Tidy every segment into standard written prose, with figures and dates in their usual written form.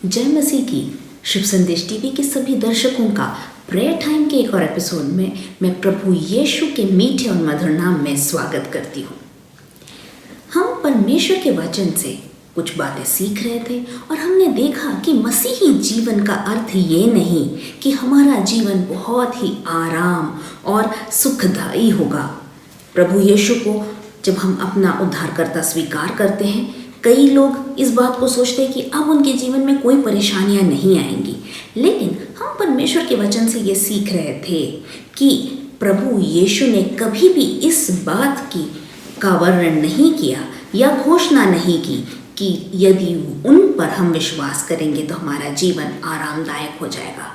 जय मसीह की। शुभ संदेश टीवी के सभी दर्शकों का प्रेयर टाइम के एक और एपिसोड में मैं प्रभु यीशु के मीठे और मधुर नाम में स्वागत करती हूँ। हम परमेश्वर के वचन से कुछ बातें सीख रहे थे और हमने देखा कि मसीही जीवन का अर्थ ये नहीं कि हमारा जीवन बहुत ही आराम और सुखदायी होगा। प्रभु यीशु को जब हम अपना उद्धारकर्ता स्वीकार करते हैं, कई लोग इस बात को सोचते हैं कि अब उनके जीवन में कोई परेशानियां नहीं आएंगी, लेकिन हम परमेश्वर के वचन से ये सीख रहे थे कि प्रभु यीशु ने कभी भी इस बात का वर्णन नहीं किया या घोषणा नहीं की कि यदि उन पर हम विश्वास करेंगे तो हमारा जीवन आरामदायक हो जाएगा।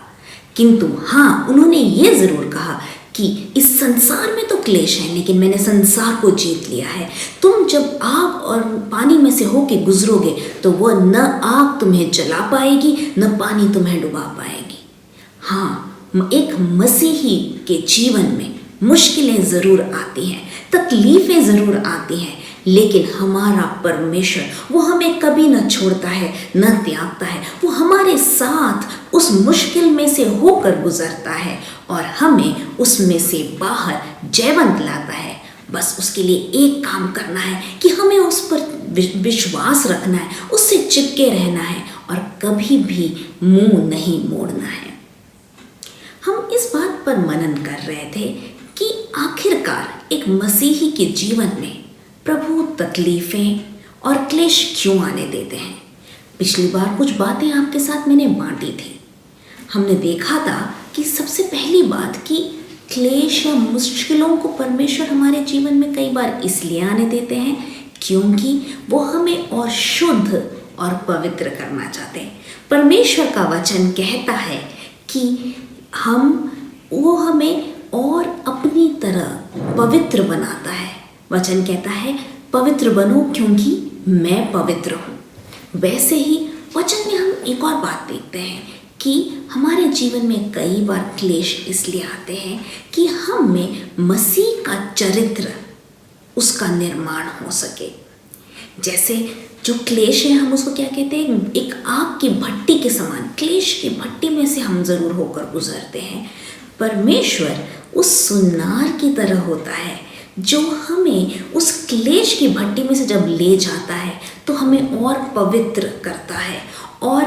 किंतु हाँ, उन्होंने ये ज़रूर कहा कि इस संसार में तो क्लेश है, लेकिन मैंने संसार को जीत लिया है। तुम जब आग और पानी में से होके गुजरोगे तो वह न आग तुम्हें जला पाएगी न पानी तुम्हें डुबा पाएगी। हाँ, एक मसीही के जीवन में मुश्किलें ज़रूर आती हैं, तकलीफ़ें ज़रूर आती हैं, लेकिन हमारा परमेश्वर वो हमें कभी न छोड़ता है न त्यागता है। वो हमारे साथ उस मुश्किल में से होकर गुजरता है और हमें उसमें से बाहर जयवंत लाता है। बस उसके लिए एक काम करना है कि हमें उस पर विश्वास रखना है, उससे चिपके रहना है और कभी भी मुंह नहीं मोड़ना है। हम इस बात पर मनन कर रहे थे कि आखिरकार एक मसीही के जीवन में प्रभु तकलीफ़ें और क्लेश क्यों आने देते हैं। पिछली बार कुछ बातें आपके साथ मैंने बांटी थी। हमने देखा था कि सबसे पहली बात कि क्लेश या मुश्किलों को परमेश्वर हमारे जीवन में कई बार इसलिए आने देते हैं क्योंकि वो हमें और शुद्ध और पवित्र करना चाहते हैं। परमेश्वर का वचन कहता है कि वो हमें और अपनी तरह पवित्र बनाता है। वचन कहता है पवित्र बनो क्योंकि मैं पवित्र हूँ। वैसे ही वचन में हम एक और बात देखते हैं कि हमारे जीवन में कई बार क्लेश इसलिए आते हैं कि हमें मसीह का चरित्र, उसका निर्माण हो सके। जैसे जो क्लेश है, हम उसको क्या कहते हैं, एक आग की भट्टी के समान, क्लेश की भट्टी में से हम ज़रूर होकर गुजरते हैं। परमेश्वर उस सुनार की तरह होता है जो हमें उस क्लेश की भट्टी में से जब ले जाता है तो हमें और पवित्र करता है। और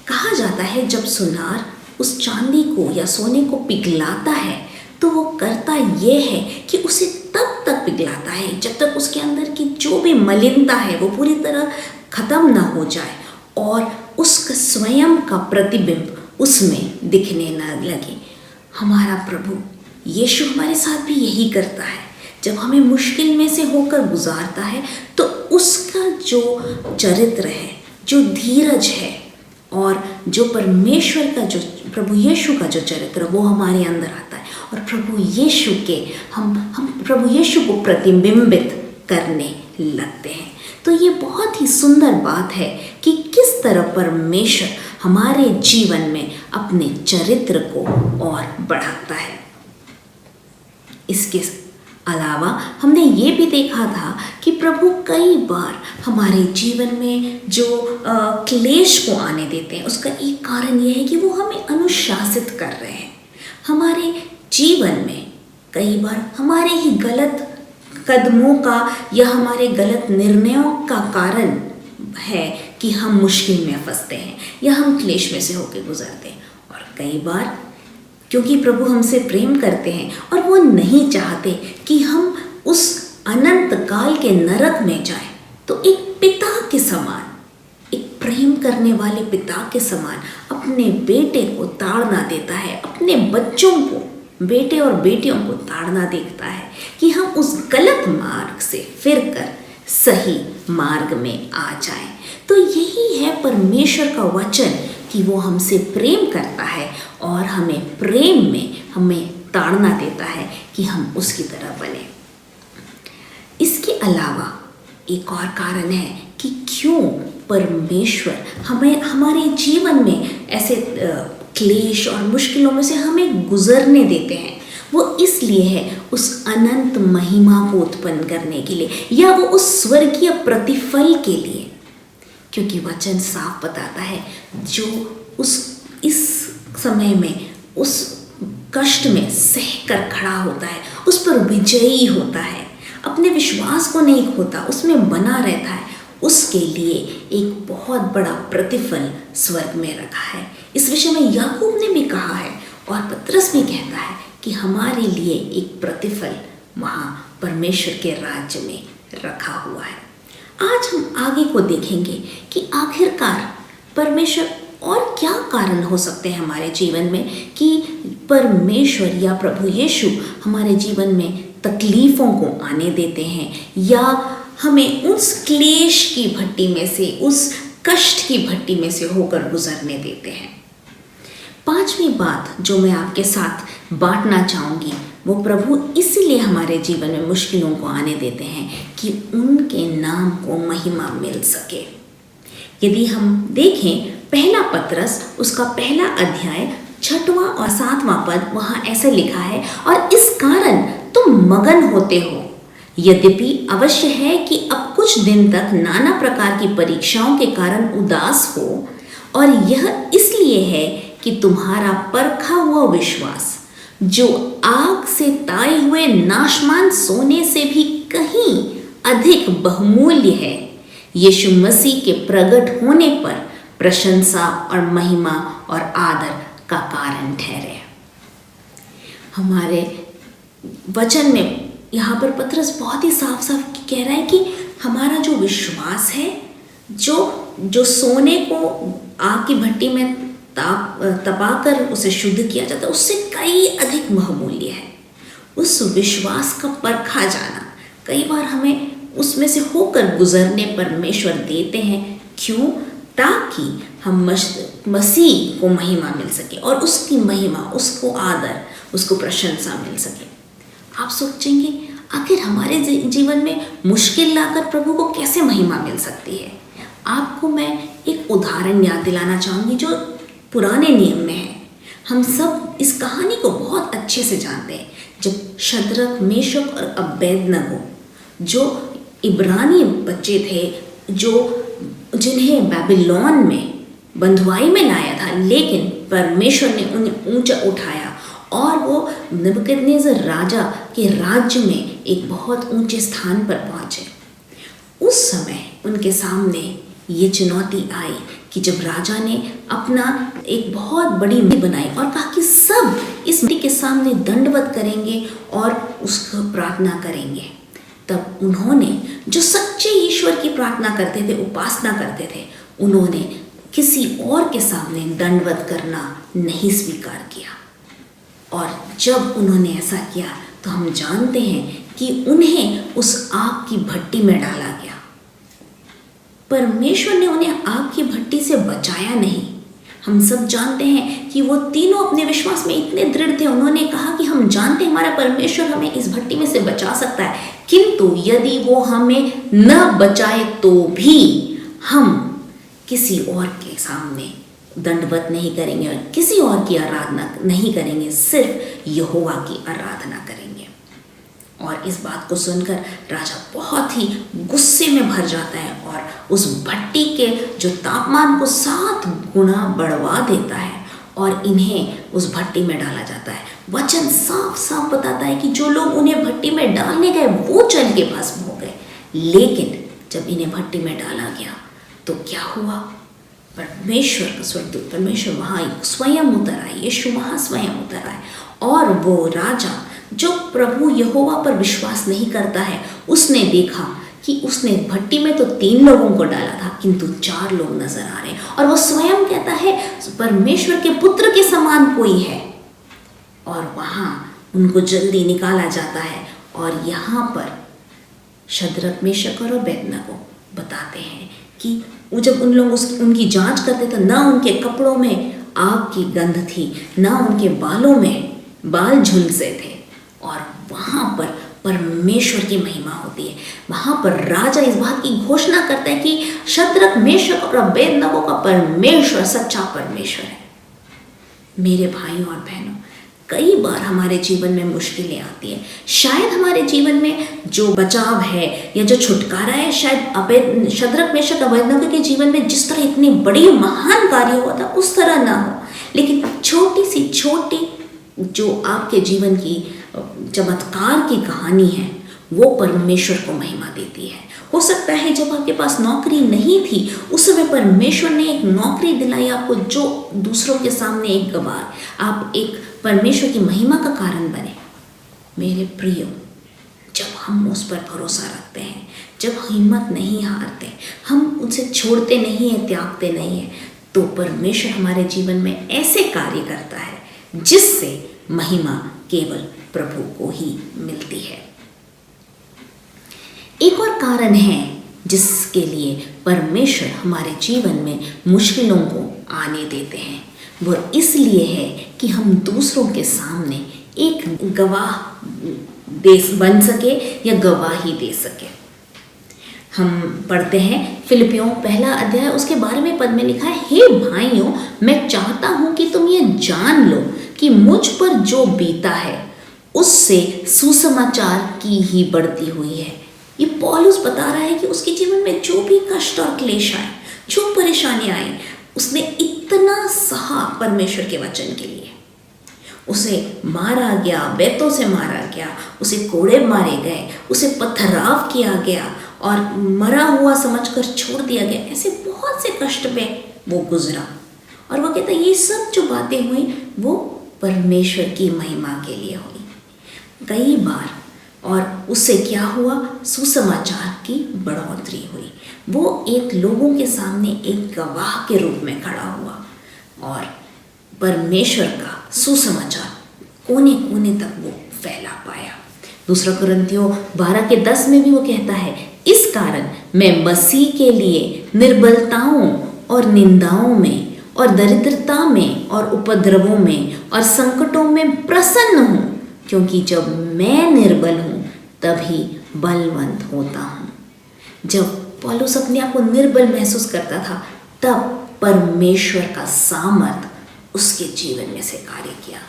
कहा जाता है जब सुनार उस चांदी को या सोने को पिघलाता है तो वो करता ये है कि उसे तब तक पिघलाता है जब तक उसके अंदर की जो भी मलिनता है वो पूरी तरह ख़त्म ना हो जाए और उसका स्वयं का प्रतिबिंब उसमें दिखने न लगे। हमारा प्रभु यीशु हमारे साथ भी यही करता है। जब हमें मुश्किल में से होकर गुजारता है तो उसका जो चरित्र है, जो धीरज है और जो परमेश्वर का, जो प्रभु यीशु का जो चरित्र, वो हमारे अंदर आता है और प्रभु यीशु के हम प्रभु यीशु को प्रतिबिंबित करने लगते हैं। तो ये बहुत ही सुंदर बात है कि किस तरह परमेश्वर हमारे जीवन में अपने चरित्र को और बढ़ाता है। इसके अलावा हमने ये भी देखा था कि प्रभु कई बार हमारे जीवन में जो क्लेश को आने देते हैं, उसका एक कारण ये है कि वो हमें अनुशासित कर रहे हैं। हमारे जीवन में कई बार हमारे ही गलत कदमों का या हमारे गलत निर्णयों का कारण है कि हम मुश्किल में फंसते हैं या हम क्लेश में से होकर गुजरते हैं। और कई बार क्योंकि प्रभु हमसे प्रेम करते हैं और वो नहीं चाहते कि हम उस अनंत काल के नरक में जाएं, तो एक पिता के समान, एक प्रेम करने वाले पिता के समान अपने बेटे को ताड़ना देता है, अपने बच्चों को, बेटे और बेटियों को ताड़ना देता है कि हम उस गलत मार्ग से फिरकर सही मार्ग में आ जाएं। तो यही है परमेश्वर का वचन कि वो हमसे प्रेम करता है और हमें प्रेम में हमें ताड़ना देता है कि हम उसकी तरह बने। इसके अलावा एक और कारण है कि क्यों परमेश्वर हमें हमारे जीवन में ऐसे क्लेश और मुश्किलों में से हमें गुजरने देते हैं। वो इसलिए है उस अनंत महिमा को उत्पन्न करने के लिए या वो उस स्वर्गीय प्रतिफल के लिए क्योंकि वचन साफ बताता है जो इस समय में उस कष्ट में सहकर खड़ा होता है, उस पर विजयी होता है, अपने विश्वास को नहीं खोता, उसमें बना रहता है, उसके लिए एक बहुत बड़ा प्रतिफल स्वर्ग में रखा है। इस विषय में याकूब ने भी कहा है और पतरस भी कहता है कि हमारे लिए एक प्रतिफल वहाँ परमेश्वर के राज्य में रखा हुआ है। आज हम आगे को देखेंगे कि आखिरकार परमेश्वर और क्या कारण हो सकते हैं हमारे जीवन में कि परमेश्वर या प्रभु यीशु हमारे जीवन में तकलीफ़ों को आने देते हैं या हमें उस क्लेश की भट्टी में से, उस कष्ट की भट्टी में से होकर गुजरने देते हैं। पांचवी बात जो मैं आपके साथ बांटना चाहूँगी वो प्रभु इसीलिए हमारे जीवन में मुश्किलों को आने देते हैं कि उनके नाम को महिमा मिल सके। यदि हम देखें पहला पतरस उसका पहला अध्याय 6वां और 7वां पद, वहाँ ऐसे लिखा है, और इस कारण तुम मगन होते हो, यद्यपि अवश्य है कि अब कुछ दिन तक नाना प्रकार की परीक्षाओं के कारण उदास हो, और यह इसलिए है कि तुम्हारा परखा हुआ विश्वास जो आग से ताए हुए नाशमान सोने से भी कहीं अधिक बहुमूल्य है, यीशु मसीह के प्रकट होने पर प्रशंसा और महिमा और आदर का कारण ठहरे। हमारे वचन में यहाँ पर पतरस बहुत ही साफ साफ कह रहा है कि हमारा जो विश्वास है, जो सोने को आग की भट्टी में तपाकर उसे शुद्ध किया जाता है, उससे कई अधिक बहुमूल्य है। उस विश्वास का परखा जाना कई बार हमें उसमें से होकर गुजरने परमेश्वर देते हैं। क्यों? ताकि हम मसीह को महिमा मिल सके और उसकी महिमा, उसको आदर, उसको प्रशंसा मिल सके। आप सोचेंगे आखिर हमारे जीवन में मुश्किल लाकर प्रभु को कैसे महिमा मिल सकती है। आपको मैं एक उदाहरण याद दिलाना चाहूँगी जो पुराने नियम में है। हम सब इस कहानी को बहुत अच्छे से जानते हैं। जब शद्रक, मेशक और अबेदनगो जो इब्रानी बच्चे थे, जिन्हें बेबीलोन में बंधुआई में लाया था, लेकिन परमेश्वर ने उन्हें ऊंचा उठाया और वो नबूकदनेस्सर राजा के राज्य में एक बहुत ऊंचे स्थान पर पहुँचे। उस समय उनके सामने ये चुनौती आई कि जब राजा ने अपना एक बहुत बड़ी मिट्टी बनाई और कहा कि सब इस मिट्टी के सामने दंडवत करेंगे और उसको प्रार्थना करेंगे, तब उन्होंने जो सच्चे ईश्वर की प्रार्थना करते थे, उपासना करते थे, उन्होंने किसी और के सामने दंडवत करना नहीं स्वीकार किया। और जब उन्होंने ऐसा किया तो हम जानते हैं कि उन्हें उस आग की भट्टी में डाला गया। परमेश्वर ने उन्हें आग की भट्टी से बचाया नहीं। हम सब जानते हैं कि वो तीनों अपने विश्वास में इतने दृढ़ थे। उन्होंने कहा कि हम जानते हैं हमारा परमेश्वर हमें इस भट्टी में से बचा सकता है, किंतु यदि वो हमें न बचाए तो भी हम किसी और के सामने दंडवत नहीं करेंगे और किसी और की आराधना नहीं करेंगे, सिर्फ यहोवा की आराधना करेंगे। और इस बात को सुनकर राजा बहुत ही गुस्से में भर जाता है और उस भट्टी के जो तापमान को 7 गुना बढ़वा देता है और इन्हें उस भट्टी में डाला जाता है। वचन साफ साफ बताता है कि जो लोग उन्हें भट्टी में डालने गए वो जल के भस्म हो गए, लेकिन जब इन्हें भट्टी में डाला गया तो क्या हुआ? परमेश्वर का स्वर्गदूत, परमेश्वर वहाँ स्वयं उतर आए, यीशु वहाँ स्वयं उतर आए और वो राजा जो प्रभु यहोवा पर विश्वास नहीं करता है, उसने देखा कि उसने भट्टी में तो 3 लोगों को डाला था, किंतु 4 लोग नजर आ रहे हैं और वो स्वयं कहता है परमेश्वर के पुत्र के समान कोई है, और वहाँ उनको जल्दी निकाला जाता है। और यहाँ पर शद्रक, मेशक और अबेदनगो बताते हैं कि जब उन लोग उनकी जांच करते थे, ना उनके कपड़ों में आग की गंध थी, ना उनके बालों में बाल झुलसे थे, और वहाँ पर परमेश्वर की महिमा होती है। वहाँ पर राजा इस बात की घोषणा करता है कि शद्रक, मेशक और अबेदनगो का परमेश्वर सच्चा परमेश्वर है। मेरे भाइयों और बहनों, कई बार हमारे जीवन में मुश्किलें आती हैं। शायद हमारे जीवन में जो बचाव है या जो छुटकारा है, शायद शद्रक मेशक अबेदनगो के जीवन में जिस तरह इतनी बड़ी महान कार्य हुआ था उस तरह ना हो, लेकिन छोटी सी छोटी जो आपके जीवन की चमत्कार की कहानी है वो परमेश्वर को महिमा देती है। हो सकता है जब आपके पास नौकरी नहीं थी उस समय परमेश्वर ने एक नौकरी दिलाई आपको, जो दूसरों के सामने एक गवाह, आप एक परमेश्वर की महिमा का कारण बने। मेरे प्रियो, जब हम उस पर भरोसा रखते हैं, जब हिम्मत नहीं हारते, हम उसे छोड़ते नहीं हैं, त्यागते नहीं हैं, तो परमेश्वर हमारे जीवन में ऐसे कार्य करता है जिससे महिमा केवल प्रभु को ही मिलती है। एक और कारण है जिसके लिए परमेश्वर हमारे जीवन में मुश्किलों को आने देते हैं, वो इसलिए है कि हम दूसरों के सामने एक गवाह बन सके या गवाही दे सके। हम पढ़ते हैं फिलिपियों 1 अध्याय उसके 12वें पद में लिखा है, हे भाइयों, मैं चाहता हूं कि तुम ये जान लो कि मुझ पर जो बीता है उससे सुसमाचार की ही बढ़ती हुई है। ये पौलुस बता रहा है कि उसके जीवन में जो भी कष्ट और क्लेश आए, जो परेशानियां आई, उसने इतना सहा परमेश्वर के वचन के लिए। उसे मारा गया, बेतों से मारा गया, उसे कोड़े मारे गए, उसे पथराव किया गया और मरा हुआ समझकर छोड़ दिया गया। ऐसे बहुत से कष्ट पे वो गुजरा और वो कहता है ये सब जो बातें हुई वो परमेश्वर की महिमा के लिए हुई। कई बार और उससे क्या हुआ, सुसमाचार की बढ़ोतरी हुई। वो एक लोगों के सामने एक गवाह के रूप में खड़ा हुआ और परमेश्वर का सुसमाचार कोने कोने तक वो फैला पाया। दूसरा कुरिन्थियों 12:10 में भी वो कहता है, इस कारण मैं मसीह के लिए निर्बलताओं और निंदाओं में और दरिद्रता में और उपद्रवों में और संकटों में प्रसन्न हूँ, क्योंकि जब मैं निर्बल हूँ तभी बलवंत होता हूँ। जब पौलुस अपने आप को निर्बल महसूस करता था तब परमेश्वर का सामर्थ उसके जीवन में से कार्य किया।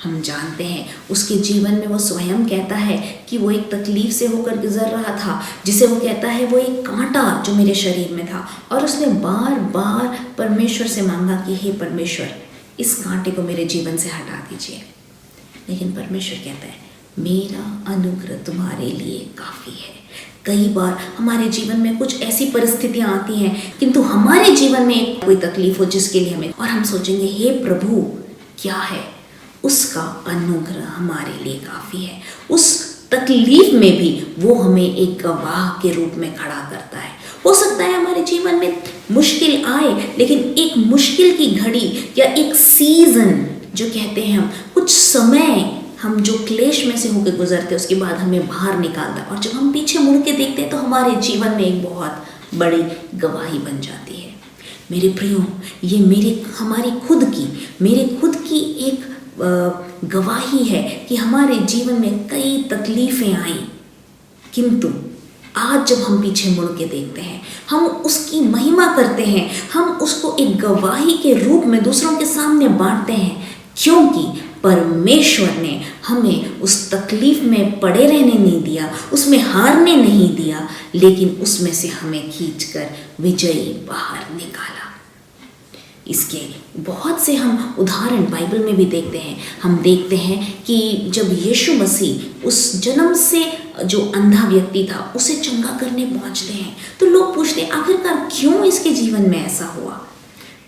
हम जानते हैं उसके जीवन में वो स्वयं कहता है कि वो एक तकलीफ से होकर गुजर रहा था, जिसे वो कहता है वो एक कांटा जो मेरे शरीर में था, और उसने बार बार परमेश्वर से मांगा कि हे परमेश्वर, इस कांटे को मेरे जीवन से हटा दीजिए। लेकिन परमेश्वर कहता है मेरा अनुग्रह तुम्हारे लिए काफ़ी है। कई बार हमारे जीवन में कुछ ऐसी परिस्थितियां आती हैं, किंतु हमारे जीवन में कोई तकलीफ हो जिसके लिए हमें, और हम सोचेंगे हे प्रभु क्या है, उसका अनुग्रह हमारे लिए काफ़ी है। उस तकलीफ में भी वो हमें एक गवाह के रूप में खड़ा करता है। हो सकता है हमारे जीवन में मुश्किल आए, लेकिन एक मुश्किल की घड़ी या एक सीजन जो कहते हैं हम, कुछ समय हम जो क्लेश में से होकर गुजरते हैं उसके बाद हमें बाहर निकालता है, और जब हम पीछे मुड़ के देखते हैं तो हमारे जीवन में एक बहुत बड़ी गवाही बन जाती है। मेरे प्रियो, ये हमारी खुद की एक गवाही है कि हमारे जीवन में कई तकलीफ़ें आई, किंतु आज जब हम पीछे मुड़ के देखते हैं, हम उसकी महिमा करते हैं, हम उसको एक गवाही के रूप में दूसरों के सामने बांटते हैं, क्योंकि परमेश्वर ने हमें उस तकलीफ में पड़े रहने नहीं दिया, उसमें हारने नहीं दिया, लेकिन उसमें से हमें खींचकर विजयी बाहर निकाला। इसके बहुत से हम उदाहरण बाइबल में भी देखते हैं। हम देखते हैं कि जब यीशु मसीह उस जन्म से जो अंधा व्यक्ति था उसे चंगा करने पहुंचते हैं, तो लोग पूछते हैं आखिरकार क्यों इसके जीवन में ऐसा हुआ।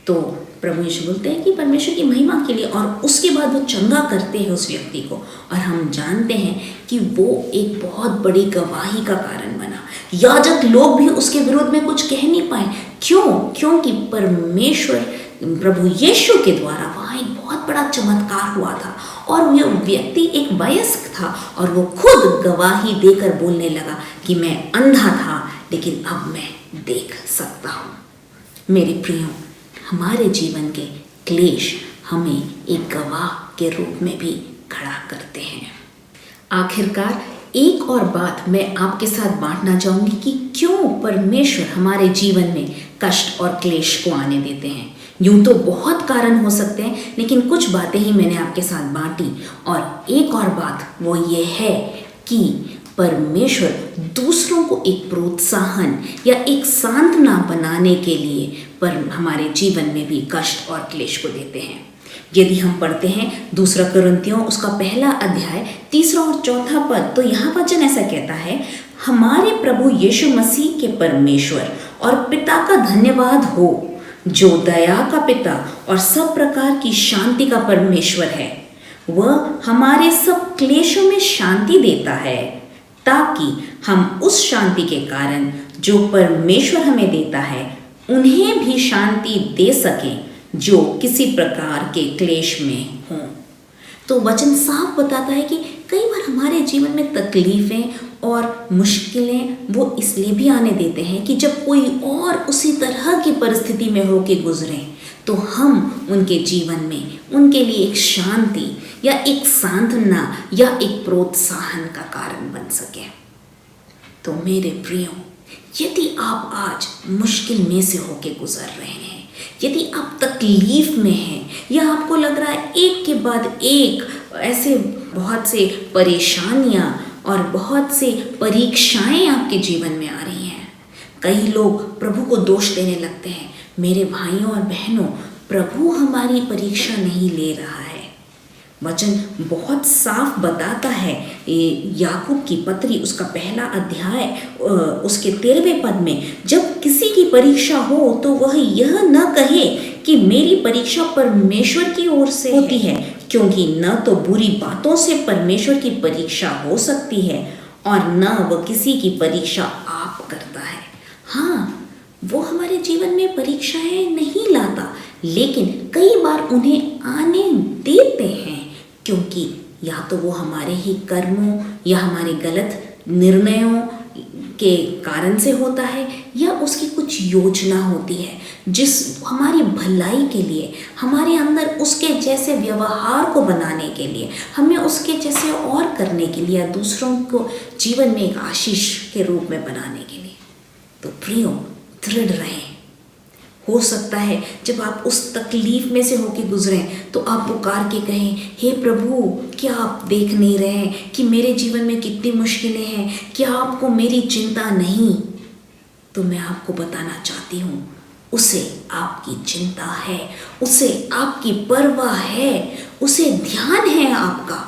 तो प्रभु यीशु बोलते हैं कि परमेश्वर की महिमा के लिए, और उसके बाद वो चंगा करते हैं उस व्यक्ति को, और हम जानते हैं कि वो एक बहुत बड़ी गवाही का कारण बना। याजक लोग भी उसके विरोध में कुछ कह नहीं पाए। क्योंकि परमेश्वर प्रभु यीशु के द्वारा वहाँ एक बहुत बड़ा चमत्कार हुआ था, और वो व्यक्ति एक वयस्क था और वो खुद गवाही देकर बोलने लगा कि मैं अंधा था लेकिन अब मैं देख सकता हूँ। मेरे प्रियो, हमारे जीवन के क्लेश हमें एक गवाह के रूप में भी खड़ा करते हैं। आखिरकार एक और बात मैं आपके साथ बांटना चाहूँगी कि क्यों परमेश्वर हमारे जीवन में कष्ट और क्लेश को आने देते हैं। यूं तो बहुत कारण हो सकते हैं, लेकिन कुछ बातें ही मैंने आपके साथ बांटी। और एक और बात वो ये है कि परमेश्वर दूसरों को एक प्रोत्साहन या एक सांत्वना बनाने के लिए पर हमारे जीवन में भी कष्ट और क्लेश को देते हैं। यदि हम पढ़ते हैं 2 कुरिन्थियों उसका 1 अध्याय 3 और 4 पद, तो यहाँ वचन ऐसा कहता है, हमारे प्रभु यीशु मसीह के परमेश्वर और पिता का धन्यवाद हो, जो दया का पिता और सब प्रकार की शांति का परमेश्वर है। वह हमारे सब क्लेशों में शांति देता है, ताकि हम उस शांति के कारण जो परमेश्वर हमें देता है उन्हें भी शांति दे सकें जो किसी प्रकार के क्लेश में हों। तो वचन साफ बताता है कि कई बार हमारे जीवन में तकलीफें और मुश्किलें वो इसलिए भी आने देते हैं कि जब कोई और उसी तरह की परिस्थिति में होके गुजरे तो हम उनके जीवन में उनके लिए एक शांति या एक सांत्वना या एक प्रोत्साहन का कारण बन सके। तो मेरे प्रियो, यदि आप आज मुश्किल में से होके गुजर रहे हैं, यदि आप तकलीफ में हैं या आपको लग रहा है एक के बाद एक ऐसे बहुत से परेशानियां और बहुत से परीक्षाएं आपके जीवन में आ रही हैं, कई लोग प्रभु को दोष देने लगते हैं। मेरे भाइयों और बहनों, प्रभु हमारी परीक्षा नहीं ले रहा है। वचन बहुत साफ बताता है, याकूब की पत्री उसका 1 अध्याय उसके 13वें पद में, जब किसी की परीक्षा हो तो वह यह न कहे कि मेरी परीक्षा परमेश्वर की ओर से होती है, क्योंकि न तो बुरी बातों से परमेश्वर की परीक्षा हो सकती है और न वह किसी की परीक्षा आप करता है। हाँ, वो हमारे जीवन में परीक्षाएं नहीं लाता, लेकिन कई बार उन्हें आने देते हैं, क्योंकि या तो वो हमारे ही कर्मों या हमारे गलत निर्णयों के कारण से होता है, या उसकी कुछ योजना होती है जिस हमारी भलाई के लिए, हमारे अंदर उसके जैसे व्यवहार को बनाने के लिए, हमें उसके जैसे और करने के लिए, या दूसरों को जीवन में एक आशीष के रूप में बनाने के लिए। तो प्रियो, दृढ़ रहें। हो सकता है जब आप उस तकलीफ में से होके गुजरें तो आप पुकार के कहें, हे प्रभु, क्या आप देख नहीं रहे हैं कि मेरे जीवन में कितनी मुश्किलें हैं? क्या आपको मेरी चिंता नहीं? तो मैं आपको बताना चाहती हूँ, उसे आपकी चिंता है, उसे आपकी परवाह है, उसे ध्यान है आपका।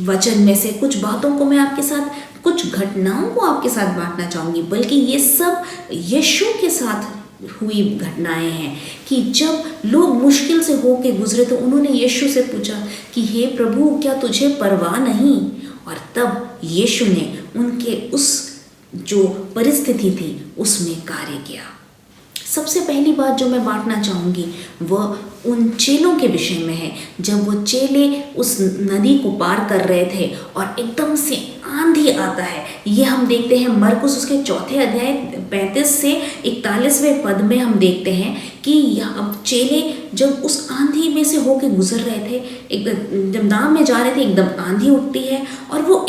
वचन में से कुछ बातों को मैं आपके साथ, कुछ घटनाओं को आपके साथ बांटना चाहूँगी, बल्कि ये सब यीशु के साथ हुई घटनाएं हैं कि जब लोग मुश्किल से होके गुजरे तो उन्होंने यीशु से पूछा कि हे प्रभु, क्या तुझे परवाह नहीं? और तब यीशु ने उनके उस जो परिस्थिति थी उसमें कार्य किया। सबसे पहली बात जो मैं बांटना चाहूँगी वह उन चेलों के विषय में है, जब वो चेले उस नदी को पार कर रहे थे और एकदम से आंधी आता है। ये हम देखते हैं मरकुस उसके 4 अध्याय 35 से 41वें पद में हम देखते हैं कि अब चेले जब उस आंधी में से होके गुजर रहे थे, जब नाव में जा रहे थे, एकदम आंधी उठती है और वो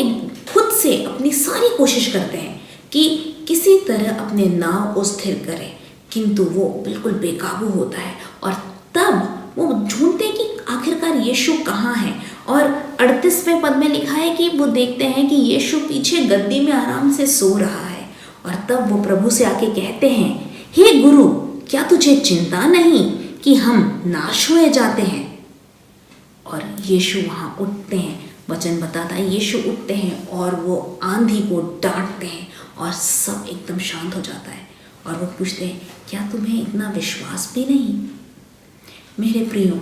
खुद से अपनी सारी कोशिश करते हैं कि किसी तरह अपने नाव को स्थिर करें, किंतु वो बिल्कुल बेकाबू होता है। और तब वो ढूंढते कि आखिरकार यीशु कहाँ है। और 38वें पद में लिखा है कि वो देखते हैं कि यीशु पीछे गद्दी में आराम से सो रहा है। और तब वो प्रभु से आके कहते हैं, हे गुरु, क्या तुझे चिंता नहीं कि हम नाश हुए जाते हैं? और यीशु वहाँ उठते हैं। वचन बताता है यीशु उठते हैं और वो आंधी को डांटते हैं और सब एकदम शांत हो जाता है। और वो पूछते हैं, क्या तुम्हें इतना विश्वास भी नहीं? मेरे प्रियो,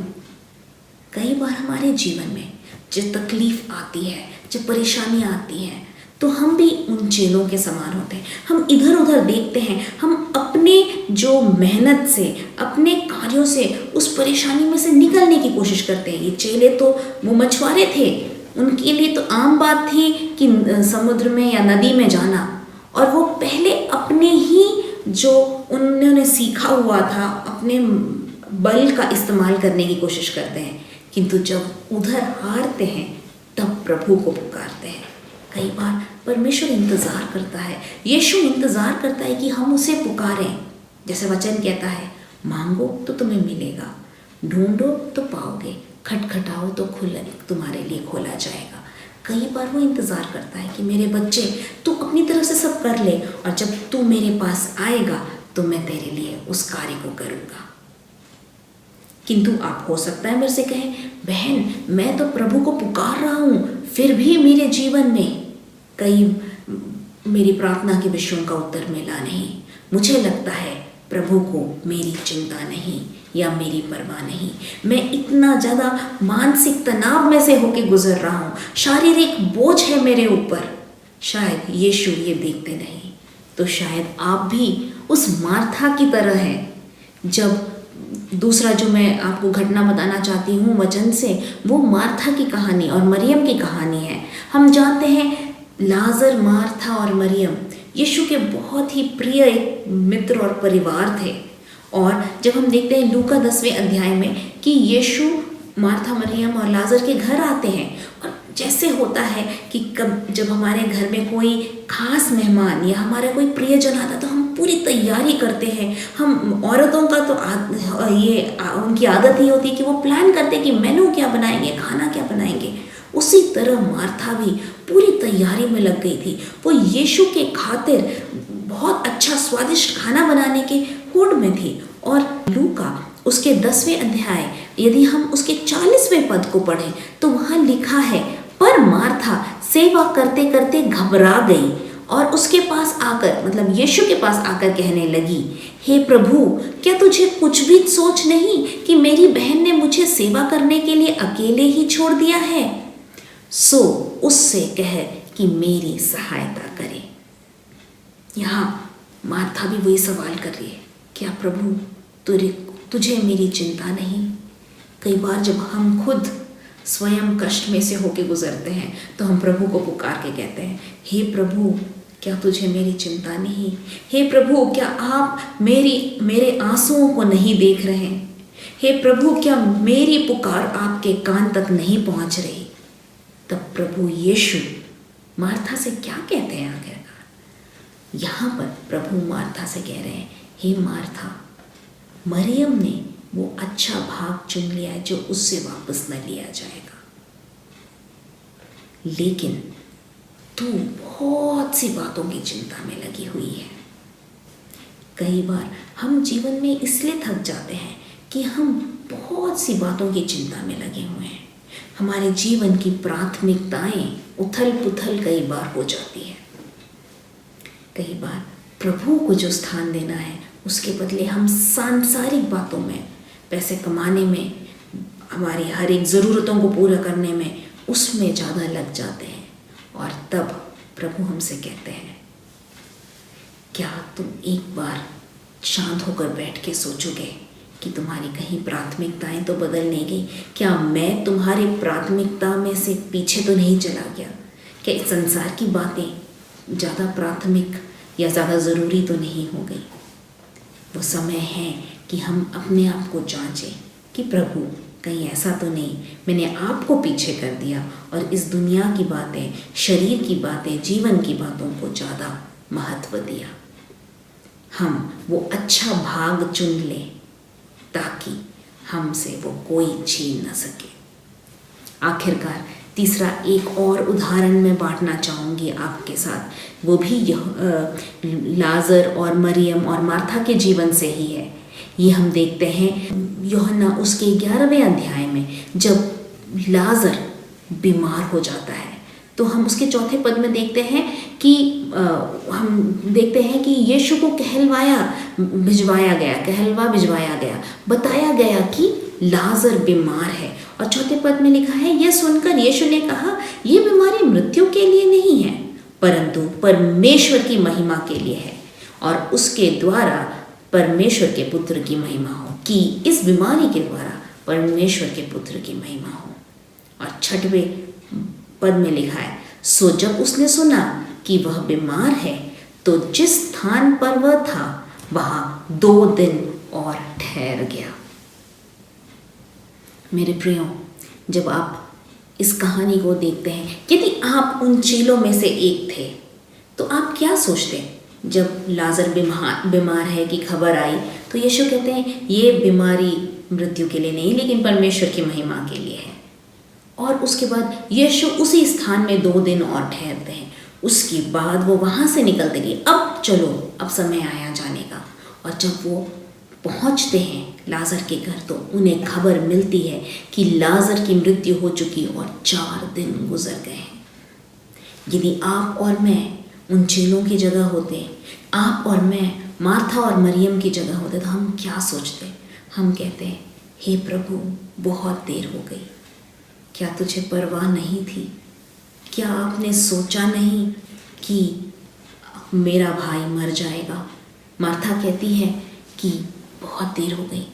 कई बार हमारे जीवन में जब तकलीफ आती है, जब परेशानियाँ आती हैं, तो हम भी उन चेलों के समान होते हैं। हम इधर उधर देखते हैं, हम अपने जो मेहनत से, अपने कार्यों से उस परेशानी में से निकलने की कोशिश करते हैं। ये चेले तो वो मछुआरे थे, उनके लिए तो आम बात थी कि समुद्र में या नदी में जाना, और वो पहले अपने ही जो उन्होंने सीखा हुआ था अपने बल का इस्तेमाल करने की कोशिश करते हैं, किंतु जब उधर हारते हैं तब प्रभु को पुकारते हैं कई बार परमेश्वर इंतज़ार करता है, यीशु इंतज़ार करता है कि हम उसे पुकारें। जैसे वचन कहता है, मांगो तो तुम्हें मिलेगा, ढूंढो तो पाओगे, खटखटाओ तो तुम्हारे लिए खोला जाएगा। कई बार वो इंतज़ार करता है कि मेरे बच्चे तू अपनी तरफ से सब कर ले, और जब तू मेरे पास आएगा तो मैं तेरे लिए उस कार्य को करूँगा। किंतु आप हो सकता है मेरे से कहें, बहन मैं तो प्रभु को पुकार रहा हूँ, फिर भी मेरे जीवन में कई मेरी प्रार्थना के विषयों का उत्तर मिला नहीं। मुझे लगता है प्रभु को मेरी चिंता नहीं या मेरी परवाह नहीं। मैं इतना ज़्यादा मानसिक तनाव में से होके गुजर रहा हूँ, शारीरिक बोझ है मेरे ऊपर। शायद यीशु ये देखते नहीं। तो शायद आप भी उस मार्था की तरह हैं। जब दूसरा जो मैं आपको घटना बताना चाहती हूँ वचन से, वो मार्था की कहानी और मरियम की कहानी है। हम जानते हैं लाजर, मार्था और मरियम यीशु के बहुत ही प्रिय एक मित्र और परिवार थे। और जब हम देखते हैं लूका 10वें अध्याय में कि यीशु मार्था, मरियम और लाजर के घर आते हैं, और जैसे होता है कि जब हमारे घर में कोई खास मेहमान या हमारा कोई प्रियजन आता तो हम पूरी तैयारी करते हैं। हम औरतों का तो उनकी आदत ही होती है कि वो प्लान करते हैं कि मेनू क्या बनाएंगे, खाना क्या बनाएंगे। उसी तरह मार्था भी पूरी तैयारी में लग गई थी। वो यीशु के खातिर बहुत अच्छा स्वादिष्ट खाना बनाने के होड़ में थी। और लूका उसके 10वें अध्याय, यदि हम उसके 40वें पद को पढ़ें तो वहाँ लिखा है, पर मार्था सेवा करते करते घबरा गई और उसके पास आकर, मतलब यीशु के पास आकर कहने लगी, हे प्रभु, क्या तुझे कुछ भी सोच नहीं कि मेरी बहन ने मुझे सेवा करने के लिए अकेले ही छोड़ दिया है? सो उससे कह कि मेरी सहायता करे। यहाँ मार्था भी वही सवाल कर रही है, क्या प्रभु तुझे मेरी चिंता नहीं? कई बार जब हम खुद स्वयं कष्ट में से होके गुजरते हैं तो हम प्रभु को पुकार के कहते हैं, हे प्रभु, क्या तुझे मेरी चिंता नहीं? हे प्रभु, क्या आप मेरे आंसुओं को नहीं देख रहे हैं? हे प्रभु, क्या मेरी पुकार आपके कान तक नहीं पहुंच रही? तब प्रभु यीशु मार्था से क्या कहते हैं आखिरकार? यहाँ पर प्रभु मार्था से कह रहे हैं, हे मार्था, मरियम ने वो अच्छा भाग चुन लिया है जो उससे वापस न लिया जाएगा, लेकिन तू बहुत सी बातों की चिंता में लगी हुई है। कई बार हम जीवन में इसलिए थक जाते हैं कि हम बहुत सी बातों की चिंता में लगे हुए हैं। हमारे जीवन की प्राथमिकताएं उथल पुथल कई बार हो जाती है। कई बार प्रभु को जो स्थान देना है उसके बदले हम सांसारिक बातों में, पैसे कमाने में, हमारी हर एक ज़रूरतों को पूरा करने में, उसमें ज़्यादा लग जाते हैं। और तब प्रभु हमसे कहते हैं, क्या तुम एक बार शांत होकर बैठ के सोचोगे कि तुम्हारी कहीं प्राथमिकताएं तो बदल नहीं गई? क्या मैं तुम्हारी प्राथमिकता में से पीछे तो नहीं चला गया? क्या इस संसार की बातें ज़्यादा प्राथमिक या ज़्यादा ज़रूरी तो नहीं हो गई? वो समय है कि हम अपने आप को जांचें कि प्रभु, कहीं ऐसा तो नहीं मैंने आपको पीछे कर दिया और इस दुनिया की बातें, शरीर की बातें, जीवन की बातों को ज़्यादा महत्व दिया। हम वो अच्छा भाग चुन लें ताकि हमसे वो कोई छीन न सके। आखिरकार तीसरा एक और उदाहरण मैं बांटना चाहूँगी आपके साथ, वो भी लाजर और मरियम और मार्था के जीवन से ही है। ये हम देखते हैं यूहन्ना उसके 11वें अध्याय में, जब लाजर बीमार हो जाता है तो हम उसके 4 पद में देखते हैं कि कि यीशु को कहलवा भिजवाया गया, बताया गया कि लाजर बीमार है। और 4 पद में लिखा है, यह सुनकर यीशु ने कहा, यह बीमारी मृत्यु के लिए नहीं है परंतु परमेश्वर की महिमा के लिए है, और उसके द्वारा परमेश्वर के पुत्र की महिमा हो, कि इस बीमारी के द्वारा परमेश्वर के पुत्र की महिमा हो। और 6वें पद में लिखा है, सो जब उसने सुना कि वह बीमार है तो जिस स्थान पर वह था वहां 2 दिन और ठहर गया। मेरे प्रियो, जब आप इस कहानी को देखते हैं, यदि आप उन चेलों में से एक थे तो आप क्या सोचते? जब लाजर बीमार है की खबर आई तो यीशु कहते हैं ये बीमारी मृत्यु के लिए नहीं लेकिन परमेश्वर की महिमा के लिए है। और उसके बाद यीशु उसी स्थान में 2 दिन और ठहरते हैं। उसके बाद वो वहाँ से निकलते कि अब चलो, अब समय आया जाने का। और जब वो पहुँचते हैं लाजर के घर तो उन्हें खबर मिलती है कि लाजर की मृत्यु हो चुकी और 4 दिन गुजर गए हैं। यदि आप और मैं उन चेलों की जगह होते, आप और मैं मार्था और मरियम की जगह होते तो हम क्या सोचते? हम कहते हैं हे प्रभु बहुत देर हो गई। क्या तुझे परवाह नहीं थी? क्या आपने सोचा नहीं कि मेरा भाई मर जाएगा? मार्था कहती है कि बहुत देर हो गई,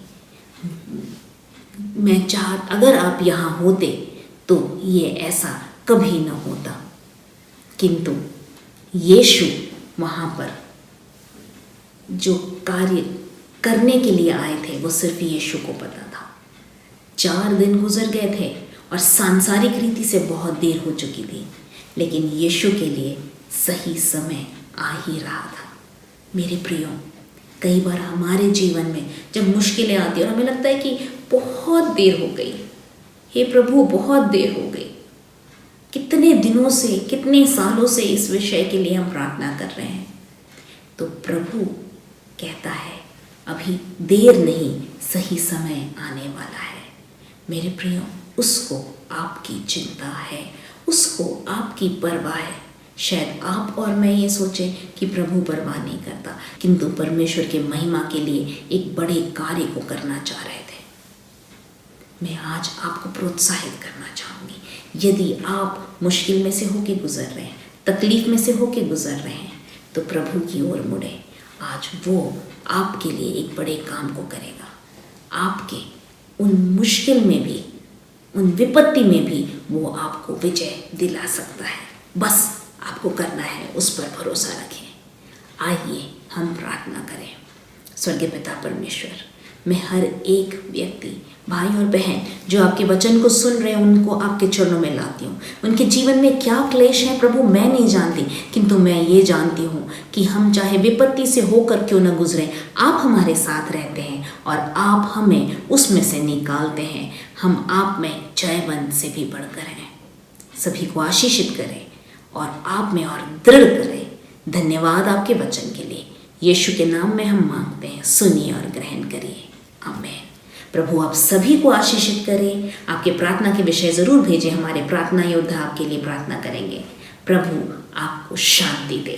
अगर आप यहाँ होते तो ये ऐसा कभी न होता। किंतु यीशु वहाँ पर जो कार्य करने के लिए आए थे वो सिर्फ यीशु को पता था। 4 दिन गुजर गए थे और सांसारिक रीति से बहुत देर हो चुकी थी, लेकिन यीशु के लिए सही समय आ ही रहा था। मेरे प्रियो, कई बार हमारे जीवन में जब मुश्किलें आती हैं और हमें लगता है कि बहुत देर हो गई, हे प्रभु बहुत देर हो गई, कितने दिनों से कितने सालों से इस विषय के लिए हम प्रार्थना कर रहे हैं, तो प्रभु कहता है अभी देर नहीं, सही समय आने वाला है। मेरे प्रियो, उसको आपकी चिंता है, उसको आपकी परवाह है। शायद आप और मैं ये सोचें कि प्रभु परवाह नहीं करता, किंतु परमेश्वर के महिमा के लिए एक बड़े कार्य को करना चाह रहे थे। मैं आज आपको प्रोत्साहित करना चाहूँगी, यदि आप मुश्किल में से होके गुजर रहे हैं, तकलीफ में से होके गुजर रहे हैं, तो प्रभु की ओर मुड़े। आज वो आपके लिए एक बड़े काम को करेगा। आपके उन मुश्किल में भी, उन विपत्ति में भी वो आपको विजय दिला सकता है। बस आपको करना है, उस पर भरोसा रखें। आइए हम प्रार्थना करें। स्वर्गीय पिता परमेश्वर, मैं हर एक व्यक्ति, भाई और बहन जो आपके वचन को सुन रहे हैं, उनको आपके चरणों में लाती हूँ। उनके जीवन में क्या क्लेश है प्रभु मैं नहीं जानती, किंतु मैं ये जानती हूँ कि हम चाहे विपत्ति से होकर क्यों न गुजरें, आप हमारे साथ रहते हैं और आप हमें उसमें से निकालते हैं। हम आप में जयवंत से भी बढ़कर हैं। सभी को आशीषित करें और आप में और दृढ़ करें। धन्यवाद आपके वचन के लिए। यीशु के नाम में हम मांगते हैं, सुनिए और ग्रहण करिए। आमीन। प्रभु आप सभी को आशीषित करें। आपके प्रार्थना के विषय ज़रूर भेजें, हमारे प्रार्थना योद्धा आपके लिए प्रार्थना करेंगे। प्रभु आपको शांति दे।